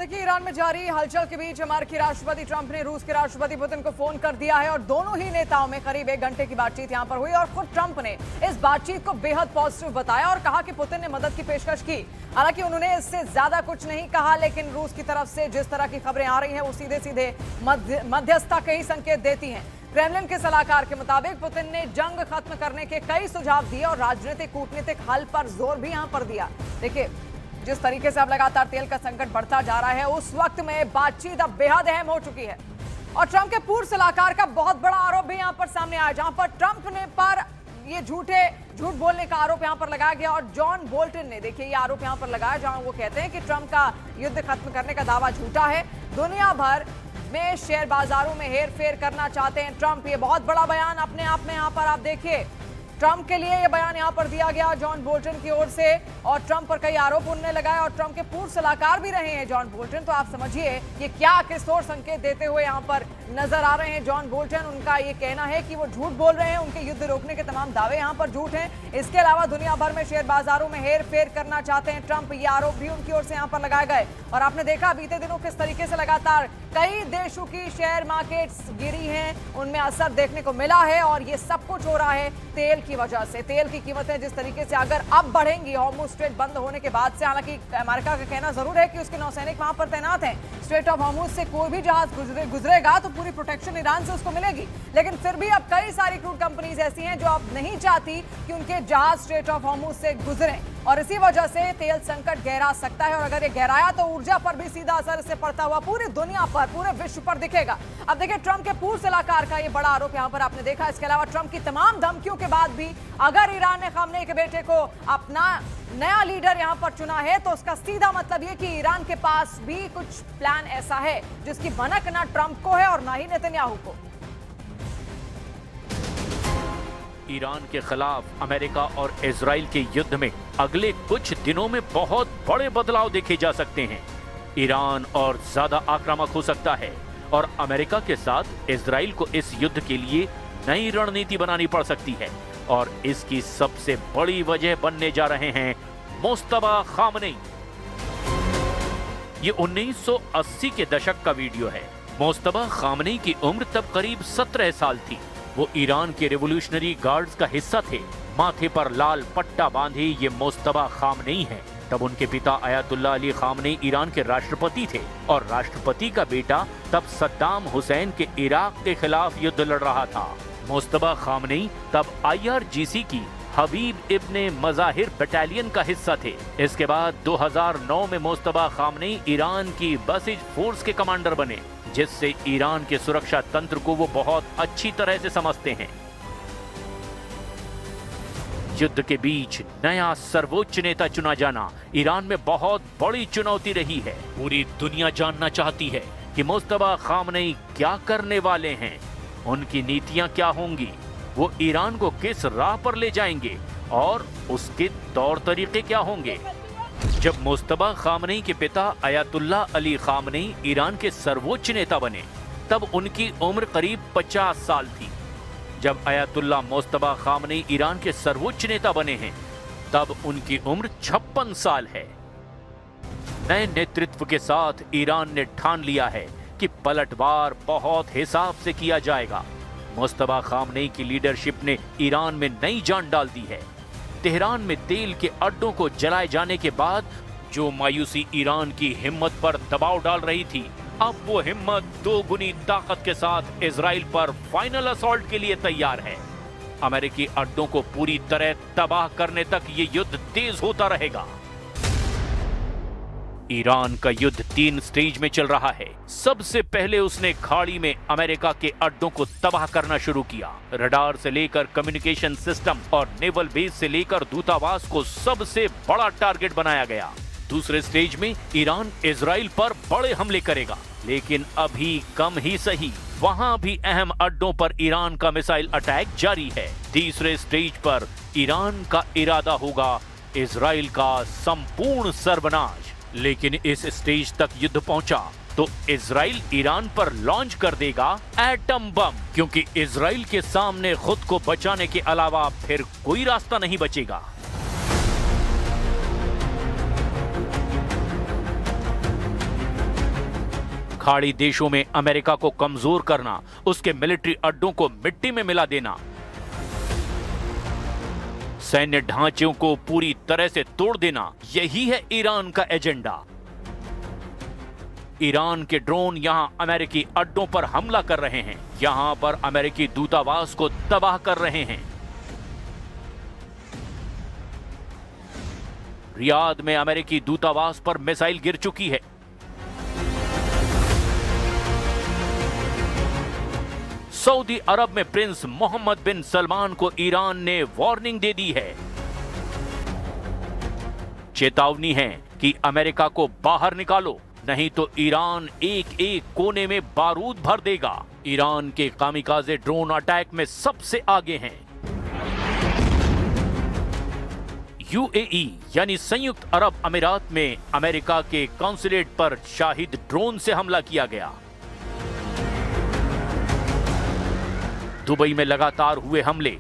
देखिए, ईरान में जारी हलचल के बीच अमेरिकी राष्ट्रपति ट्रंप ने रूस के राष्ट्रपति पुतिन को फोन कर दिया है और दोनों ही नेताओं में करीब 1 घंटे की बातचीत यहां पर हुई और खुद ट्रंप ने इस बातचीत को बेहद पॉजिटिव बताया और कहा कि पुतिन ने मदद की पेशकश की। हालांकि उन्होंने इससे ज्यादा कुछ नहीं कहा, लेकिन रूस की तरफ से जिस तरह की खबरें आ रही हैं वो सीधे सीधे मध्यस्थता के ही संकेत देती हैं। क्रेमलिन के सलाहकार के मुताबिक पुतिन ने जंग खत्म करने के कई सुझाव दिए और राजनीतिक कूटनीतिक हल पर जोर भी यहां पर दिया। देखिए, जिस तरीके से अब लगातार तेल का संकट बढ़ता जा रहा है, उस वक्त में बातचीत अब बेहद अहम हो चुकी है। और ट्रंप के पूर्व सलाहकार का बहुत बड़ा आरोप भी यहां पर सामने आया, जहां पर ट्रंप ने पर ये झूठ बोलने का आरोप यहां पर लगाया गया और जॉन बोल्टन ने देखिए ये आरोप यहां पर लगाया, जहां वो कहते हैं कि ट्रंप का युद्ध खत्म करने का दावा झूठा है। दुनिया भर में शेयर बाजारों में हेरफेर करना चाहते हैं ट्रंप। ये बहुत बड़ा बयान अपने आप में यहां पर आप देखिए, ट्रंप के लिए यह बयान यहां पर दिया गया जॉन बोल्टन की ओर से और ट्रंप पर कई आरोप उन्होंने लगाए और ट्रंप के पूर्व सलाहकार भी रहे हैं जॉन बोल्टन। तो आप समझिए ये क्या किस ओर संकेत देते हुए यहां पर नजर आ रहे हैं जॉन बोल्टन। उनका ये कहना है कि वो झूठ बोल रहे हैं, उनके युद्ध रोकने के तमाम दावे यहां पर झूठ हैं। इसके अलावा दुनिया भर में शेयर बाजारों में हेर फेर करना चाहते हैं ट्रंप, ये आरोप भी उनकी ओर से यहां पर लगाए गए। और आपने देखा बीते दिनों किस तरीके से लगातार कई देशों की शेयर मार्केट्स गिरी हैं, उनमें असर देखने को मिला है और ये सब कुछ हो रहा है तेल की वजह से। तेल की कीमतें जिस तरीके से अगर अब बढ़ेंगी हॉर्मुज़ स्ट्रेट बंद होने के बाद से, हालांकि अमेरिका का कहना जरूर है कि उसके नौसैनिक वहां पर तैनात हैं, स्ट्रेट ऑफ हॉर्मुज़ से कोई भी जहाज गुजरेगा तो पूरी प्रोटेक्शन ईरान से उसको मिलेगी। लेकिन फिर भी अब कई सारी क्रूड कंपनीज ऐसी हैं जो अब नहीं चाहती कि उनके जहाज स्ट्रेट ऑफ हॉर्मुज़ से गुजरें और इसी वजह से तेल संकट गहरा सकता है और अगर ये गहराया तो ऊर्जा पर भी सीधा असर इससे पड़ता हुआ पूरी दुनिया पर, पूरे विश्व पर दिखेगा। अब देखिए, ट्रंप के पूर्व सलाहकार का ये बड़ा आरोप यहां पर आपने देखा। इसके अलावा ट्रंप की तमाम धमकियों के बाद भी अगर ईरान ने खामनेई के बेटे को अपना नया लीडर यहां पर चुना है तो उसका सीधा मतलब ये कि ईरान के पास भी कुछ प्लान ऐसा है जिसकी भनक ना ट्रंप को है और ना ही नेतन्याहू को। ईरान के खिलाफ अमेरिका और इजराइल के युद्ध में अगले कुछ दिनों में बहुत बड़े बदलाव देखे जा सकते हैं। ईरान और ज्यादा आक्रामक हो सकता है और अमेरिका के साथ इजराइल को इस युद्ध के लिए नई रणनीति बनानी पड़ सकती है और इसकी सबसे बड़ी वजह बनने जा रहे हैं मुस्तफा खामनेई। ये 1980 के दशक का वीडियो है। मुस्तफा खामनेई की उम्र तब करीब 17 साल थी। वो ईरान के रेवोल्यूशनरी गार्ड्स का हिस्सा थे। माथे पर लाल पट्टा बांधे ये मुस्तफा खामनेई हैं। तब उनके पिता अयातुल्लाह अली खामनेई ईरान के राष्ट्रपति थे और राष्ट्रपति का बेटा तब सद्दाम हुसैन के इराक के खिलाफ युद्ध लड़ रहा था। मुस्तफा खामनेई तब IRGC की हबीब इब्ने मज़ाहिर बटालियन का हिस्सा थे। इसके बाद 2009 में मुस्तफा खामनेई ईरान की बसिज फोर्स के कमांडर बने, जिससे ईरान के सुरक्षा तंत्र को वो बहुत अच्छी तरह से समझते हैं। युद्ध के बीच नया सर्वोच्च नेता चुना जाना ईरान में बहुत बड़ी चुनौती रही है। पूरी दुनिया जानना चाहती है कि मुस्तफा खामनेई क्या करने वाले हैं, उनकी नीतियां क्या होंगी, वो ईरान को किस राह पर ले जाएंगे और उसके तौर तरीके क्या होंगे। जब मुस्तफा खामनेई के पिता अयातुल्लाह अली खामनेई ईरान के सर्वोच्च नेता बने तब उनकी उम्र करीब 50 साल थी। जब अयातुल्लाह मुस्तफा खामनेई ईरान के सर्वोच्च नेता बने हैं तब उनकी उम्र 56 साल है। नए नेतृत्व के साथ ईरान ने ठान लिया है कि पलटवार बहुत हिसाब से किया जाएगा। मुस्तफा खामनेई की लीडरशिप ने ईरान में नई जान डाल दी है। तेहरान में तेल के अड्डों को जलाए जाने के बाद जो मायूसी ईरान की हिम्मत पर दबाव डाल रही थी, अब वो हिम्मत 2 गुनी ताकत के साथ इजराइल पर फाइनल असॉल्ट के लिए तैयार है। अमेरिकी अड्डों को पूरी तरह तबाह करने तक ये युद्ध तेज होता रहेगा। ईरान का युद्ध 3 स्टेज में चल रहा है। सबसे पहले उसने खाड़ी में अमेरिका के अड्डों को तबाह करना शुरू किया। रडार से लेकर कम्युनिकेशन सिस्टम और नेवल बेस से लेकर दूतावास को सबसे बड़ा टारगेट बनाया गया। दूसरे स्टेज में ईरान इजराइल पर बड़े हमले करेगा, लेकिन अभी कम ही सही, वहां भी अहम अड्डों पर ईरान का मिसाइल अटैक जारी है। तीसरे स्टेज पर ईरान का इरादा होगा इजराइल का संपूर्ण सर्वनाश। लेकिन इस स्टेज तक युद्ध पहुंचा तो इजराइल ईरान पर लॉन्च कर देगा एटम बम, क्योंकि इजराइल के सामने खुद को बचाने के अलावा फिर कोई रास्ता नहीं बचेगा। खाड़ी देशों में अमेरिका को कमजोर करना, उसके मिलिट्री अड्डों को मिट्टी में मिला देना, सैन्य ढांचों को पूरी तरह से तोड़ देना, यही है ईरान का एजेंडा। ईरान के ड्रोन यहां अमेरिकी अड्डों पर हमला कर रहे हैं, यहां पर अमेरिकी दूतावास को तबाह कर रहे हैं। रियाद में अमेरिकी दूतावास पर मिसाइल गिर चुकी है। सऊदी अरब में प्रिंस मोहम्मद बिन सलमान को ईरान ने वार्निंग दे दी है। चेतावनी है कि अमेरिका को बाहर निकालो, नहीं तो ईरान एक एक कोने में बारूद भर देगा। ईरान के कामिकाज़े ड्रोन अटैक में सबसे आगे हैं। यूएई यानी संयुक्त अरब अमीरात में अमेरिका के कॉन्सुलेट पर शाहिद ड्रोन से हमला किया गया। दुबई में लगातार हुए हमले।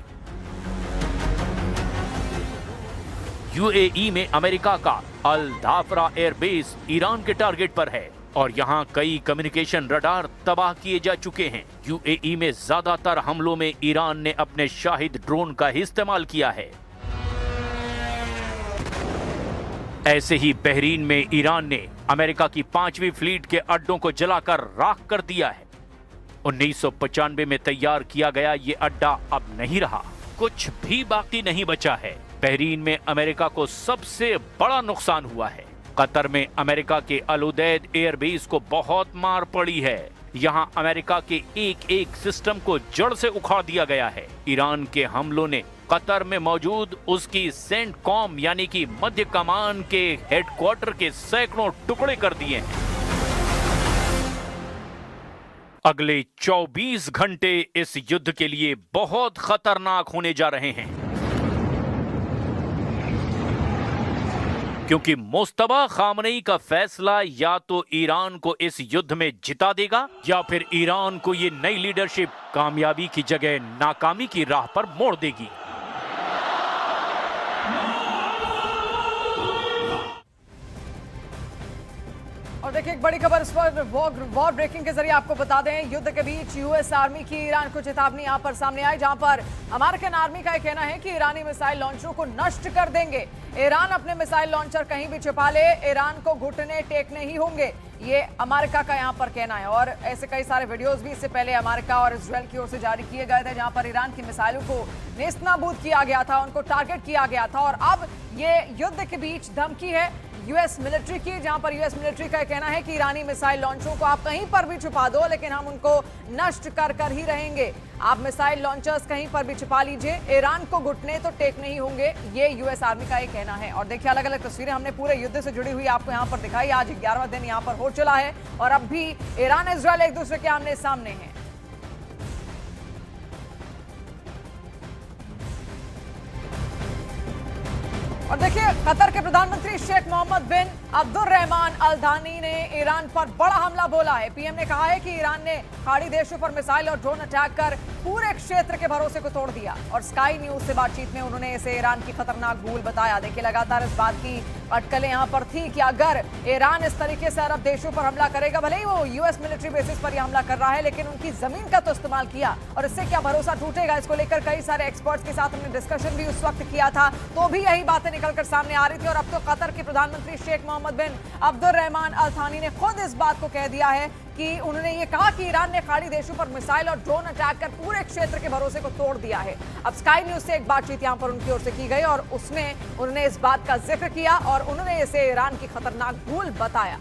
यूएई में अमेरिका का अल धाफरा एयरबेस ईरान के टारगेट पर है और यहां कई कम्युनिकेशन रडार तबाह किए जा चुके हैं। यूएई में ज्यादातर हमलों में ईरान ने अपने शाहिद ड्रोन का ही इस्तेमाल किया है। ऐसे ही बहरीन में ईरान ने अमेरिका की 5वीं फ्लीट के अड्डों को जलाकर राख कर दिया है। 1995 में तैयार किया गया ये अड्डा अब नहीं रहा, कुछ भी बाकी नहीं बचा है। बहरीन में अमेरिका को सबसे बड़ा नुकसान हुआ है। कतर में अमेरिका के अल उदैद एयरबेस को बहुत मार पड़ी है। यहां अमेरिका के एक एक सिस्टम को जड़ से उखाड़ दिया गया है। ईरान के हमलों ने कतर में मौजूद उसकी सेंटकॉम यानी कि मध्य कमान के हेडक्वार्टर के सैकड़ों टुकड़े कर दिए हैं। अगले 24 घंटे इस युद्ध के लिए बहुत खतरनाक होने जा रहे हैं, क्योंकि मुस्तबा खामनेई का फैसला या तो ईरान को इस युद्ध में जिता देगा या फिर ईरान को ये नई लीडरशिप कामयाबी की जगह नाकामी की राह पर मोड़ देगी। और देखिए एक बड़ी खबर इस पर वॉर ब्रेकिंग के जरिए आपको बता दें, युद्ध के बीच यूएस आर्मी की ईरान को चेतावनी यहां पर सामने आई, जहां पर अमेरिकन आर्मी का कहना है कि ईरानी मिसाइल लॉन्चरों को नष्ट कर देंगे। ईरान अपने मिसाइल लॉन्चर कहीं भी छिपा ले, ईरान को घुटने टेकने ही होंगे, ये अमेरिका का यहां पर कहना है। और ऐसे कई सारे वीडियोस भी इससे पहले अमेरिका और इजरायल की ओर से जारी किए गए थे, जहां पर ईरान की मिसाइलों को नेस्तनाबूद किया गया था, उनको टारगेट किया गया था। और अब ये युद्ध के बीच धमकी है यूएस मिलिट्री की, जहां पर यूएस मिलिट्री का कहना है कि ईरानी मिसाइल लॉन्चरों को आप कहीं पर भी छुपा दो, लेकिन हम उनको नष्ट कर कर ही रहेंगे। आप मिसाइल लॉन्चर्स कहीं पर भी छुपा लीजिए, ईरान को घुटने तो टेकने ही होंगे, ये यूएस आर्मी का ये कहना है। और देखिए अलग अलग तस्वीरें हमने पूरे युद्ध से जुड़ी हुई आपको यहां पर दिखाई। आज 11वां दिन यहां पर हो चला है और अब भी ईरान इजरायल एक दूसरे के आमने सामने हैं। और देखिए कतर के प्रधानमंत्री शेख मोहम्मद बिन अब्दुर्रहमान अल थानी ने ईरान पर बड़ा हमला बोला है। पीएम ने कहा है कि ईरान ने खाड़ी देशों पर मिसाइल और ड्रोन अटैक कर पूरे क्षेत्र के भरोसे को तोड़ दिया। और स्काई न्यूज से बातचीत में उन्होंने इसे ईरान की खतरनाक भूल बताया। देखिए लगातार इस बात की अटकलें यहां पर थी कि अगर ईरान इस तरीके से अरब देशों पर हमला करेगा, भले ही वो यूएस मिलिट्री बेसिस पर यह हमला कर रहा है, लेकिन उनकी जमीन का तो इस्तेमाल किया और इससे क्या भरोसा टूटेगा। इसको लेकर कई सारे एक्सपर्ट्स के साथ हमने डिस्कशन भी उस वक्त किया था, तो भी यही बातें निकलकर सामने आ रही थी। और अब तो कतर के प्रधानमंत्री शेख मोहम्मद बिन अब्दुर्रहमान अल थानी ने खुद इस बात को कह दिया है कि उन्होंने ये कहा कि ईरान ने खाड़ी देशों पर मिसाइल और ड्रोन अटैक कर पूरे क्षेत्र के भरोसे को तोड़ दिया है। अब स्काई न्यूज से एक बातचीत यहां पर उनकी ओर से की गई और उसमें उन्होंने इस बात का जिक्र किया और उन्होंने इसे ईरान की खतरनाक भूल बताया।